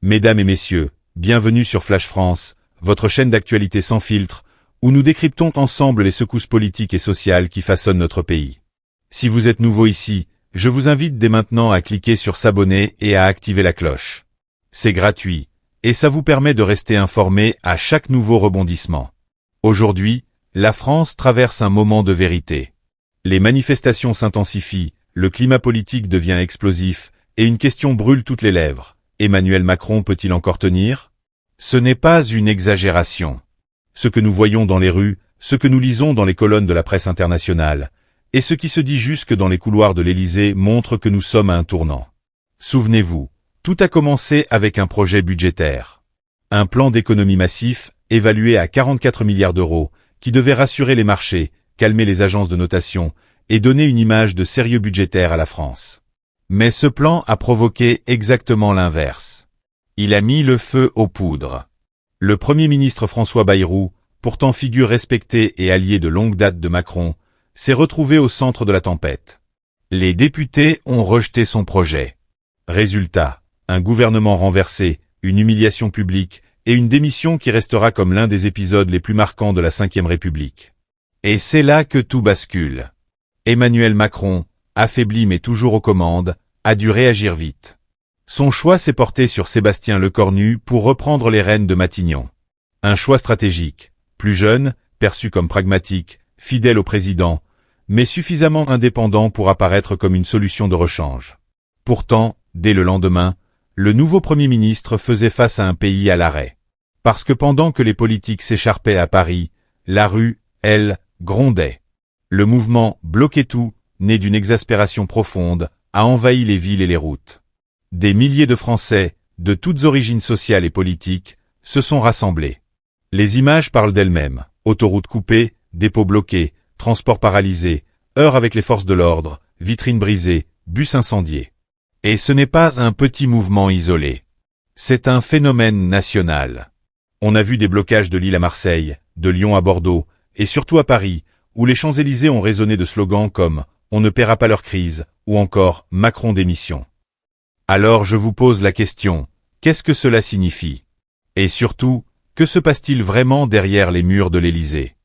Mesdames et messieurs, bienvenue sur Flash France, votre chaîne d'actualité sans filtre, où nous décryptons ensemble les secousses politiques et sociales qui façonnent notre pays. Si vous êtes nouveau ici, je vous invite dès maintenant à cliquer sur s'abonner et à activer la cloche. C'est gratuit, et ça vous permet de rester informé à chaque nouveau rebondissement. Aujourd'hui, la France traverse un moment de vérité. Les manifestations s'intensifient, le climat politique devient explosif, et une question brûle toutes les lèvres. Emmanuel Macron peut-il encore tenir? Ce n'est pas une exagération. Ce que nous voyons dans les rues, ce que nous lisons dans les colonnes de la presse internationale, et ce qui se dit jusque dans les couloirs de l'Élysée montre que nous sommes à un tournant. Souvenez-vous, tout a commencé avec un projet budgétaire. Un plan d'économie massif, évalué à 44 milliards d'euros, qui devait rassurer les marchés, calmer les agences de notation, et donner une image de sérieux budgétaire à la France. Mais ce plan a provoqué exactement l'inverse. Il a mis le feu aux poudres. Le Premier ministre François Bayrou, pourtant figure respectée et allié de longue date de Macron, s'est retrouvé au centre de la tempête. Les députés ont rejeté son projet. Résultat, un gouvernement renversé, une humiliation publique et une démission qui restera comme l'un des épisodes les plus marquants de la Ve République. Et c'est là que tout bascule. Emmanuel Macron, affaibli mais toujours aux commandes, a dû réagir vite. Son choix s'est porté sur Sébastien Lecornu pour reprendre les rênes de Matignon. Un choix stratégique, plus jeune, perçu comme pragmatique, fidèle au président, mais suffisamment indépendant pour apparaître comme une solution de rechange. Pourtant, dès le lendemain, le nouveau Premier ministre faisait face à un pays à l'arrêt. Parce que pendant que les politiques s'écharpaient à Paris, la rue, elle, grondait. Le mouvement « Bloquez tout », né d'une exaspération profonde, a envahi les villes et les routes. Des milliers de Français, de toutes origines sociales et politiques, se sont rassemblés. Les images parlent d'elles-mêmes. Autoroutes coupées, dépôts bloqués, transports paralysés, heurts avec les forces de l'ordre, vitrines brisées, bus incendiés. Et ce n'est pas un petit mouvement isolé. C'est un phénomène national. On a vu des blocages de Lille à Marseille, de Lyon à Bordeaux, et surtout à Paris, où les Champs-Élysées ont résonné de slogans comme « On ne paiera pas leur crise » ou encore « Macron démission ». Alors je vous pose la question, qu'est-ce que cela signifie? Et surtout, que se passe-t-il vraiment derrière les murs de l'Élysée?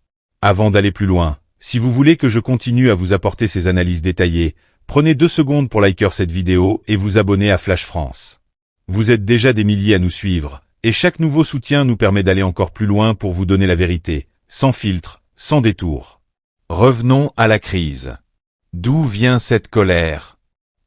Avant d'aller plus loin, si vous voulez que je continue à vous apporter ces analyses détaillées, prenez 2 secondes pour liker cette vidéo et vous abonner à Flash France. Vous êtes déjà des milliers à nous suivre, et chaque nouveau soutien nous permet d'aller encore plus loin pour vous donner la vérité, sans filtre, sans détour. Revenons à la crise. D'où vient cette colère?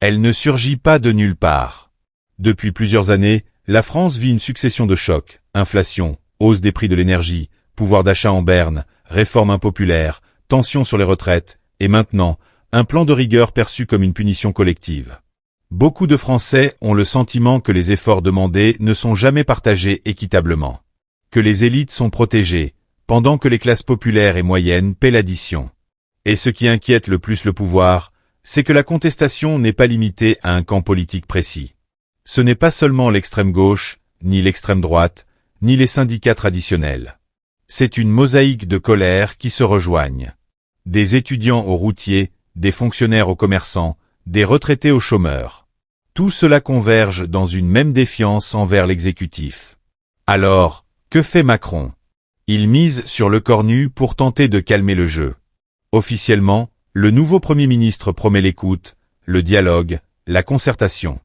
Elle ne surgit pas de nulle part. Depuis plusieurs années, la France vit une succession de chocs, inflation, hausse des prix de l'énergie, pouvoir d'achat en berne, réforme impopulaire, tensions sur les retraites, et maintenant, un plan de rigueur perçu comme une punition collective. Beaucoup de Français ont le sentiment que les efforts demandés ne sont jamais partagés équitablement. Que les élites sont protégées, pendant que les classes populaires et moyennes paient l'addition. Et ce qui inquiète le plus le pouvoir, c'est que la contestation n'est pas limitée à un camp politique précis. Ce n'est pas seulement l'extrême gauche, ni l'extrême droite, ni les syndicats traditionnels. C'est une mosaïque de colères qui se rejoignent. Des étudiants aux routiers, des fonctionnaires aux commerçants, des retraités aux chômeurs. Tout cela converge dans une même défiance envers l'exécutif. Alors, que fait Macron? Il mise sur Lecornu pour tenter de calmer le jeu. Officiellement, le nouveau Premier ministre promet l'écoute, le dialogue, la concertation.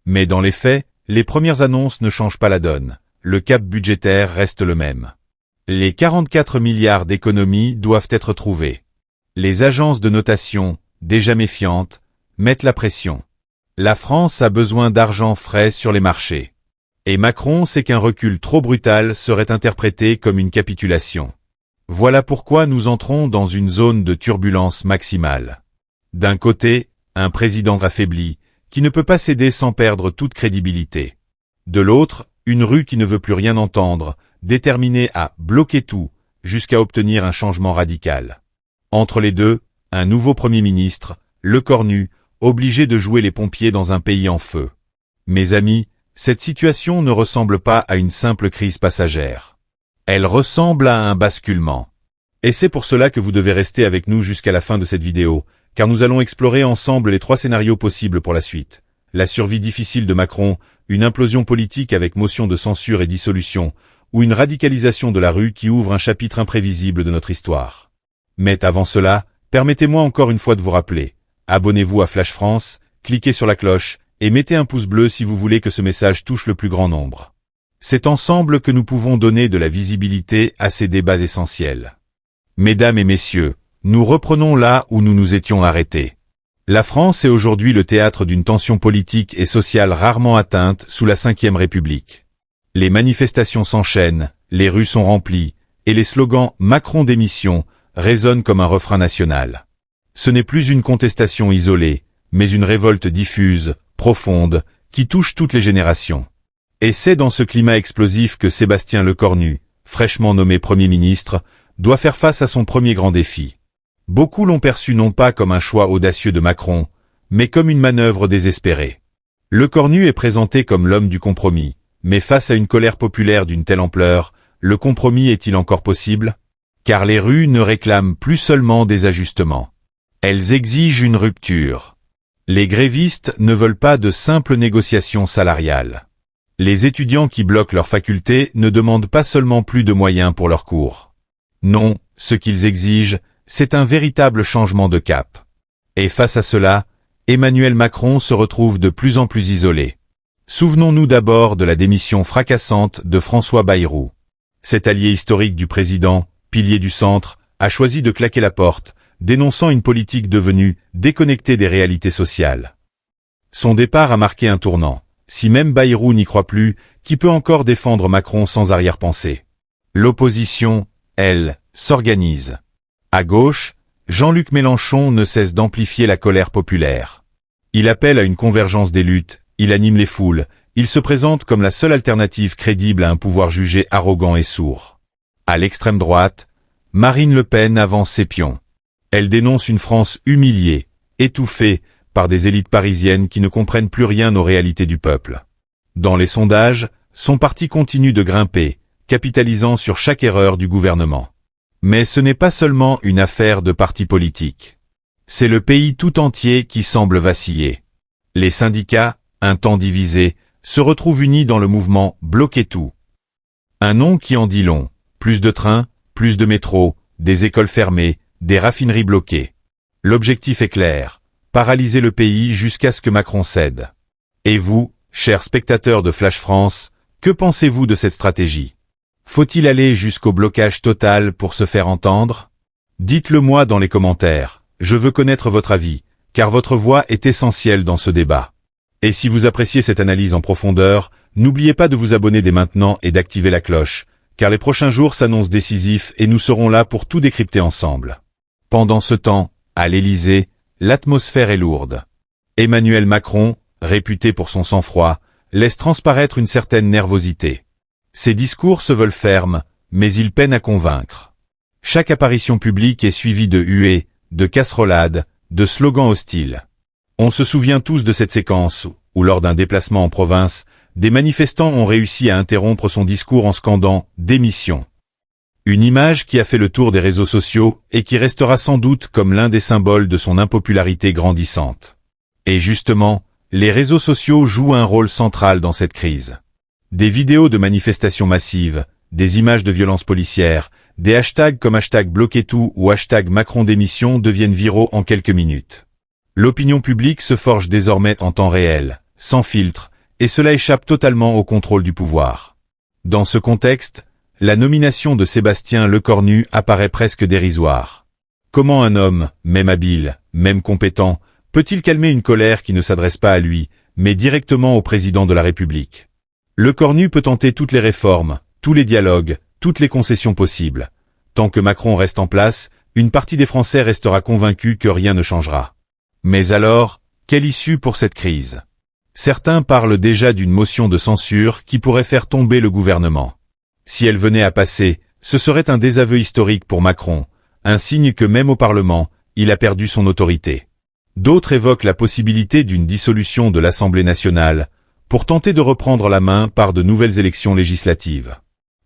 Mais dans les faits, les premières annonces ne changent pas la donne. Le cap budgétaire reste le même. Les 44 milliards d'économies doivent être trouvés. Les agences de notation, déjà méfiantes, mettent la pression. La France a besoin d'argent frais sur les marchés. Et Macron sait qu'un recul trop brutal serait interprété comme une capitulation. Voilà pourquoi nous entrons dans une zone de turbulence maximale. D'un côté, un président affaibli, qui ne peut pas céder sans perdre toute crédibilité. De l'autre, une rue qui ne veut plus rien entendre, déterminée à bloquer tout, jusqu'à obtenir un changement radical. Entre les deux, un nouveau Premier ministre, Lecornu, obligé de jouer les pompiers dans un pays en feu. Mes amis, cette situation ne ressemble pas à une simple crise passagère. Elle ressemble à un basculement. Et c'est pour cela que vous devez rester avec nous jusqu'à la fin de cette vidéo, car nous allons explorer ensemble les 3 scénarios possibles pour la suite. La survie difficile de Macron, une implosion politique avec motion de censure et dissolution, ou une radicalisation de la rue qui ouvre un chapitre imprévisible de notre histoire. Mais avant cela, permettez-moi encore une fois de vous rappeler, abonnez-vous à Flash France, cliquez sur la cloche, et mettez un pouce bleu si vous voulez que ce message touche le plus grand nombre. C'est ensemble que nous pouvons donner de la visibilité à ces débats essentiels. Mesdames et messieurs, nous reprenons là où nous nous étions arrêtés. La France est aujourd'hui le théâtre d'une tension politique et sociale rarement atteinte sous la Ve République. Les manifestations s'enchaînent, les rues sont remplies, et les slogans « Macron démission » résonnent comme un refrain national. Ce n'est plus une contestation isolée, mais une révolte diffuse, profonde, qui touche toutes les générations. Et c'est dans ce climat explosif que Sébastien Lecornu, fraîchement nommé Premier ministre, doit faire face à son premier grand défi. Beaucoup l'ont perçu non pas comme un choix audacieux de Macron, mais comme une manœuvre désespérée. Lecornu est présenté comme l'homme du compromis, mais face à une colère populaire d'une telle ampleur, le compromis est-il encore possible? Car les rues ne réclament plus seulement des ajustements. Elles exigent une rupture. Les grévistes ne veulent pas de simples négociations salariales. Les étudiants qui bloquent leur faculté ne demandent pas seulement plus de moyens pour leurs cours. Non, ce qu'ils exigent, c'est un véritable changement de cap. Et face à cela, Emmanuel Macron se retrouve de plus en plus isolé. Souvenons-nous d'abord de la démission fracassante de François Bayrou. Cet allié historique du président, pilier du centre, a choisi de claquer la porte, dénonçant une politique devenue déconnectée des réalités sociales. Son départ a marqué un tournant. Si même Bayrou n'y croit plus, qui peut encore défendre Macron sans arrière-pensée? L'opposition, elle, s'organise. À gauche, Jean-Luc Mélenchon ne cesse d'amplifier la colère populaire. Il appelle à une convergence des luttes, il anime les foules, il se présente comme la seule alternative crédible à un pouvoir jugé arrogant et sourd. À l'extrême droite, Marine Le Pen avance ses pions. Elle dénonce une France humiliée, étouffée, par des élites parisiennes qui ne comprennent plus rien aux réalités du peuple. Dans les sondages, son parti continue de grimper, capitalisant sur chaque erreur du gouvernement. Mais ce n'est pas seulement une affaire de partis politiques. C'est le pays tout entier qui semble vaciller. Les syndicats, un temps divisés, se retrouvent unis dans le mouvement « Bloquez tout ». Un nom qui en dit long. Plus de trains, plus de métros, des écoles fermées, des raffineries bloquées. L'objectif est clair, paralyser le pays jusqu'à ce que Macron cède. Et vous, chers spectateurs de Flash France, que pensez-vous de cette stratégie? Faut-il aller jusqu'au blocage total pour se faire entendre? Dites-le moi dans les commentaires, je veux connaître votre avis, car votre voix est essentielle dans ce débat. Et si vous appréciez cette analyse en profondeur, n'oubliez pas de vous abonner dès maintenant et d'activer la cloche, car les prochains jours s'annoncent décisifs et nous serons là pour tout décrypter ensemble. Pendant ce temps, à l'Élysée, l'atmosphère est lourde. Emmanuel Macron, réputé pour son sang-froid, laisse transparaître une certaine nervosité. Ses discours se veulent fermes, mais il peine à convaincre. Chaque apparition publique est suivie de huées, de casserolades, de slogans hostiles. On se souvient tous de cette séquence où, lors d'un déplacement en province, des manifestants ont réussi à interrompre son discours en scandant « Démission ». Une image qui a fait le tour des réseaux sociaux et qui restera sans doute comme l'un des symboles de son impopularité grandissante. Et justement, les réseaux sociaux jouent un rôle central dans cette crise. Des vidéos de manifestations massives, des images de violences policières, des hashtags comme hashtag bloquez tout ou hashtag Macron démission deviennent viraux en quelques minutes. L'opinion publique se forge désormais en temps réel, sans filtre, et cela échappe totalement au contrôle du pouvoir. Dans ce contexte, la nomination de Sébastien Lecornu apparaît presque dérisoire. Comment un homme, même habile, même compétent, peut-il calmer une colère qui ne s'adresse pas à lui, mais directement au président de la République? Lecornu peut tenter toutes les réformes, tous les dialogues, toutes les concessions possibles. Tant que Macron reste en place, une partie des Français restera convaincue que rien ne changera. Mais alors, quelle issue pour cette crise? Certains parlent déjà d'une motion de censure qui pourrait faire tomber le gouvernement. Si elle venait à passer, ce serait un désaveu historique pour Macron, un signe que même au Parlement, il a perdu son autorité. D'autres évoquent la possibilité d'une dissolution de l'Assemblée nationale, pour tenter de reprendre la main par de nouvelles élections législatives.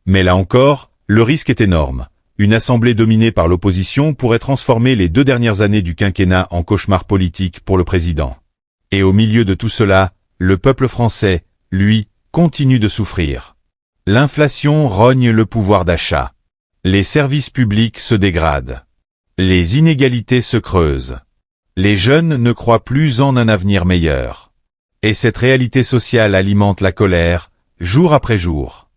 Mais là encore, le risque est énorme. Une assemblée dominée par l'opposition pourrait transformer les 2 dernières années du quinquennat en cauchemar politique pour le président. Et au milieu de tout cela, le peuple français, lui, continue de souffrir. L'inflation rogne le pouvoir d'achat. Les services publics se dégradent. Les inégalités se creusent. Les jeunes ne croient plus en un avenir meilleur. Et cette réalité sociale alimente la colère, jour après jour.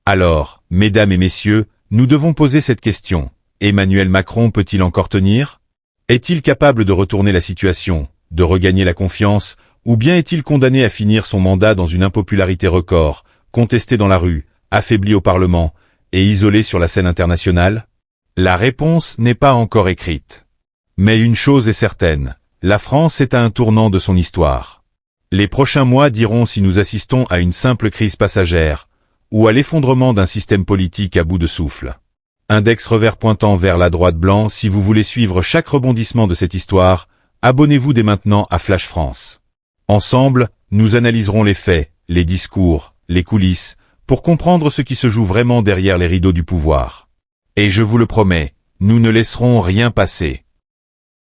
Alors, mesdames et messieurs, nous devons poser cette question. Emmanuel Macron peut-il encore tenir? Est-il capable de retourner la situation, de regagner la confiance, ou bien est-il condamné à finir son mandat dans une impopularité record, contesté dans la rue, affaibli au Parlement, et isolé sur la scène internationale? La réponse n'est pas encore écrite. Mais une chose est certaine, la France est à un tournant de son histoire. Les prochains mois diront si nous assistons à une simple crise passagère, ou à l'effondrement d'un système politique à bout de souffle. Index revers pointant vers la droite blanc. Si vous voulez suivre chaque rebondissement de cette histoire, abonnez-vous dès maintenant à Flash France. Ensemble, nous analyserons les faits, les discours, les coulisses, pour comprendre ce qui se joue vraiment derrière les rideaux du pouvoir. Et je vous le promets, nous ne laisserons rien passer.